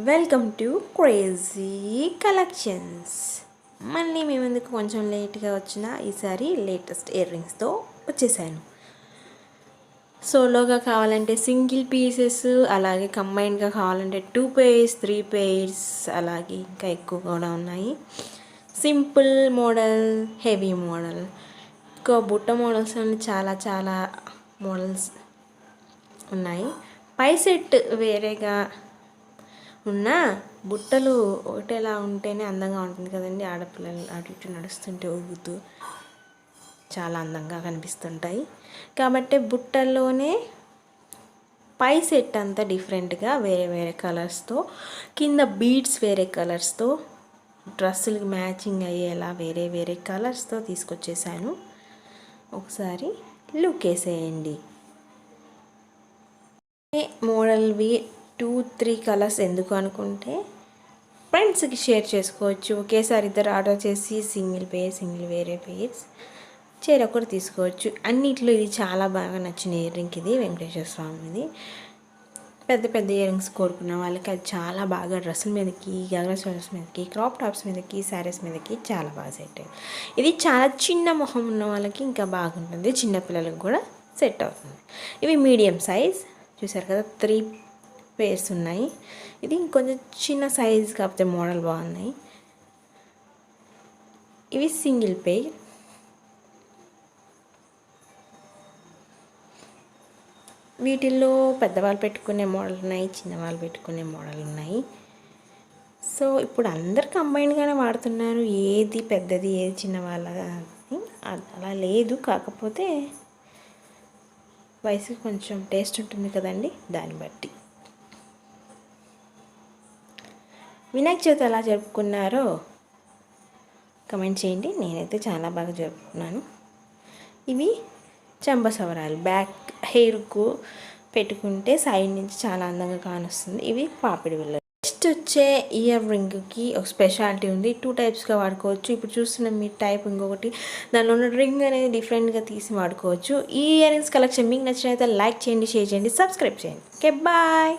Welcome to crazy collections. మళ్ళీ మీ ముందుకు కొంచెం లేట్గా వచ్చిన ఈసారి లేటెస్ట్ ఇయర్ రింగ్స్తో వచ్చేసాను. సోలోగా కావాలంటే సింగిల్ పీసెస్, అలాగే కంబైన్డ్గా కావాలంటే 2 pairs 3 pairs, అలాగే ఇంకా ఎక్కువ కూడా ఉన్నాయి. సింపుల్ మోడల్, హెవీ మోడల్, ఇంకా బుట్ట మోడల్స్ అని చాలా చాలా మోడల్స్ ఉన్నాయి. పై సెట్ వేరేగా ఉన్న బుట్టలు ఒకటేలా ఉంటేనే అందంగా ఉంటుంది కదండి. ఆడపిల్లలు అటు ఇటు నడుస్తుంటే ఊగుతూ చాలా అందంగా కనిపిస్తుంటాయి. కాబట్టి బుట్టల్లోనే పై సెట్ అంతా డిఫరెంట్గా వేరే వేరే కలర్స్తో, కింద బీడ్స్ వేరే కలర్స్తో, డ్రెస్సులకి మ్యాచింగ్ అయ్యేలా వేరే వేరే కలర్స్తో తీసుకొచ్చేసాను. ఒకసారి లుక్ వేసేయండి. మోడల్వి 2-3 కలర్స్ ఎందుకు అనుకుంటే ఫ్రెండ్స్కి షేర్ చేసుకోవచ్చు. ఒకేసారి ఇద్దరు ఆర్డర్ చేసి సింగిల్ వేరే పేర్స్ ఒకటి తీసుకోవచ్చు. అన్నిట్లో ఇది చాలా బాగా నచ్చిన ఇయర్ రింగ్. ఇది వెంకటేశ్వర స్వామిది. పెద్ద పెద్ద ఇయర్ రింగ్స్ కోరుకున్న వాళ్ళకి అది చాలా బాగా డ్రెస్సుల మీదకి, గగన డ్రెస్ మీదకి, క్రాప్ టాప్స్ మీదకి, శారీస్ మీదకి చాలా బాగా సెట్ అయ్యింది. ఇది చాలా చిన్న మొహం ఉన్న వాళ్ళకి ఇంకా బాగుంటుంది. చిన్నపిల్లలకు కూడా సెట్ అవుతుంది. ఇవి మీడియం సైజ్ చూసారు కదా, 3 pairs ఉన్నాయి. ఇది ఇంకొంచెం చిన్న సైజ్ కాకపోతే మోడల్ బాగున్నాయి. ఇవి సింగిల్ పెయిర్. వీటిల్లో పెద్దవాళ్ళు పెట్టుకునే మోడల్ ఉన్నాయి, చిన్నవాళ్ళు పెట్టుకునే మోడల్ ఉన్నాయి. సో ఇప్పుడు అందరు కంబైన్డ్గానే వాడుతున్నారు. ఏది పెద్దది ఏది చిన్నవాళ్ళ అలా లేదు. కాకపోతే వయసుకి కొంచెం టేస్ట్ ఉంటుంది కదండి, దాన్ని బట్టి. వినాయక చవితి ఎలా జరుపుకున్నారో కమెంట్ చేయండి. నేనైతే చాలా బాగా జరుపుకున్నాను. ఇవి చెంబసవరాలు, బ్యాక్ హెయిర్కు పెట్టుకుంటే సైడ్ నుంచి చాలా అందంగా కానొస్తుంది. ఇవి పాపిడి బిళ్ళలు. నెక్స్ట్ వచ్చే ఇయర్ రింగ్కి ఒక స్పెషాలిటీ ఉంది. 2 టైప్స్గా వాడుకోవచ్చు. ఇప్పుడు చూస్తున్న మీ టైప్ ఇంకొకటి, దానిలో ఉన్న రింగ్ అనేది డిఫరెంట్గా తీసి వాడుకోవచ్చు. ఈ ఇయర్ రింగ్స్ కలెక్షన్ మీకు నచ్చినట్లయితే లైక్ చేయండి, షేర్ చేయండి, సబ్స్క్రైబ్ చేయండి. Okay, bye.